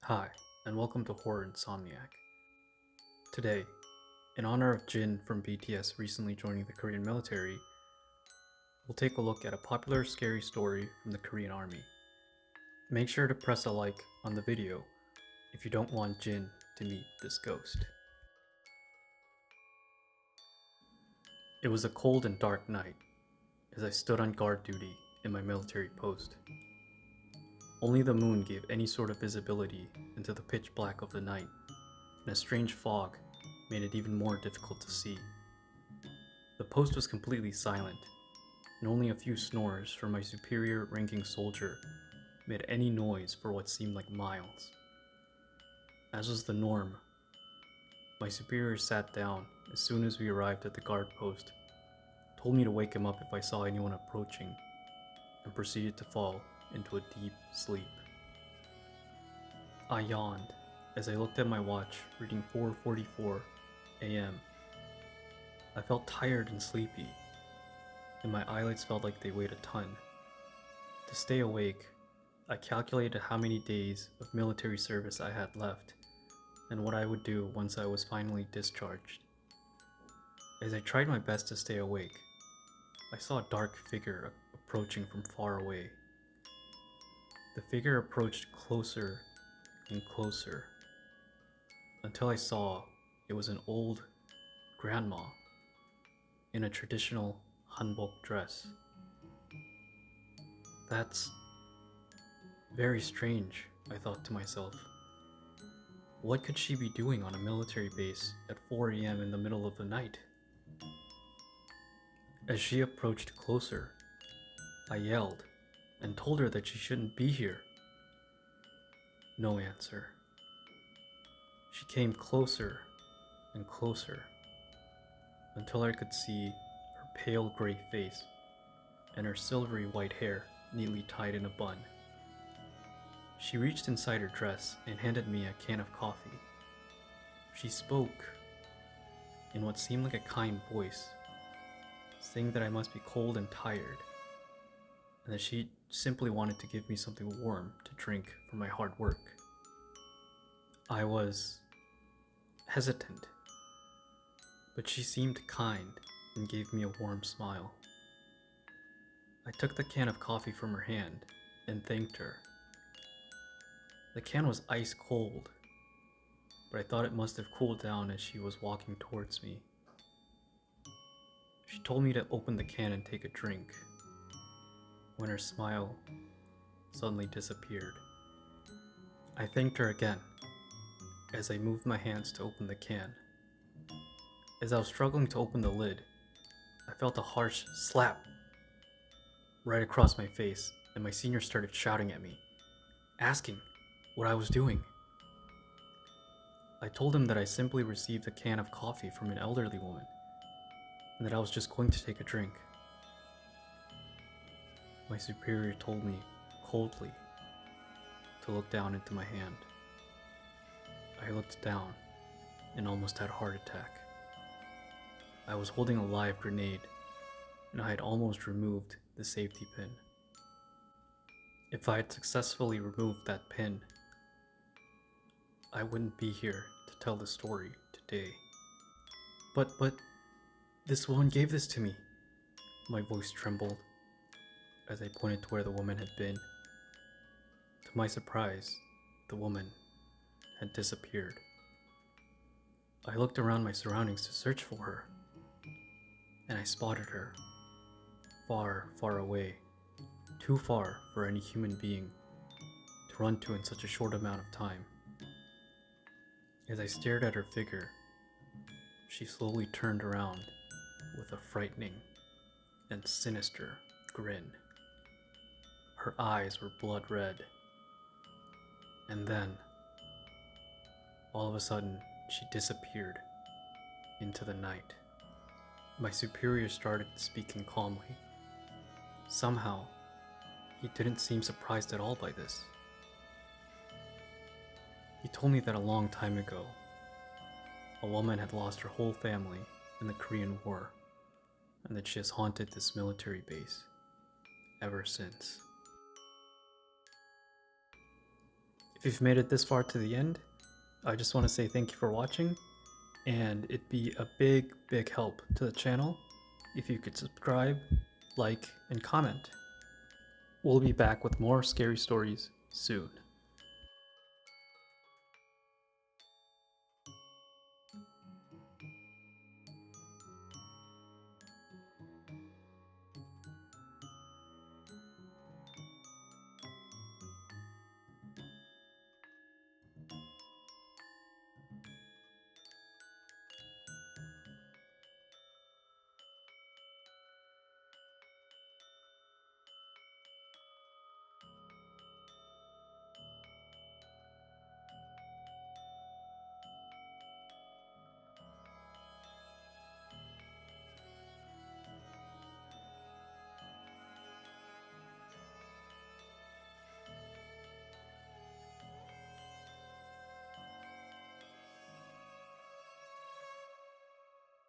Hi, and welcome to Horror Insomniac. Today, in honor of Jin from BTS recently joining the Korean military, we'll take a look at a popular scary story from the Korean army. Make sure to press a like on the video if you don't want Jin to meet this ghost. It was a cold and dark night as I stood on guard duty in my military post. Only the moon gave any sort of visibility into the pitch black of the night, and a strange fog made it even more difficult to see. The post was completely silent, and only a few snores from my superior ranking soldier made any noise for what seemed like miles. As was the norm, my superior sat down as soon as we arrived at the guard post, told me to wake him up if I saw anyone approaching, and proceeded to fall into a deep sleep. I yawned as I looked at my watch reading 4:44 a.m. I felt tired and sleepy, and my eyelids felt like they weighed a ton. To stay awake, I calculated how many days of military service I had left, and what I would do once I was finally discharged. As I tried my best to stay awake, I saw a dark figure approaching from far away. The figure approached closer and closer, until I saw it was an old grandma in a traditional hanbok dress. That's very strange, I thought to myself. What could she be doing on a military base at 4 a.m. in the middle of the night? As she approached closer, I yelled and told her that she shouldn't be here. No answer. She came closer and closer until I could see her pale gray face and her silvery white hair neatly tied in a bun. She reached inside her dress and handed me a can of coffee. She spoke in what seemed like a kind voice, saying that I must be cold and tired, and that she simply wanted to give me something warm to drink for my hard work. I was hesitant, but she seemed kind and gave me a warm smile. I took the can of coffee from her hand and thanked her. The can was ice cold, but I thought it must have cooled down as she was walking towards me. She told me to open the can and take a drink, when her smile suddenly disappeared. I thanked her again as I moved my hands to open the can. As I was struggling to open the lid, I felt a harsh slap right across my face, and my senior started shouting at me, asking what I was doing. I told him that I simply received a can of coffee from an elderly woman, and that I was just going to take a drink. My superior told me coldly to look down into my hand. I looked down and almost had a heart attack. I was holding a live grenade, and I had almost removed the safety pin. If I had successfully removed that pin, I wouldn't be here to tell the story today. But this woman gave this to me. My voice trembled as I pointed to where the woman had been. To my surprise, the woman had disappeared. I looked around my surroundings to search for her, and I spotted her, far, far away, too far for any human being to run to in such a short amount of time. As I stared at her figure, she slowly turned around with a frightening and sinister grin. Her eyes were blood red, and then, all of a sudden, she disappeared into the night. My superior started speaking calmly. Somehow, he didn't seem surprised at all by this. He told me that a long time ago, a woman had lost her whole family in the Korean War, and that she has haunted this military base ever since. If you've made it this far to the end, I just want to say thank you for watching, and it'd be a big help to the channel if you could subscribe, like, and comment. We'll be back with more scary stories soon.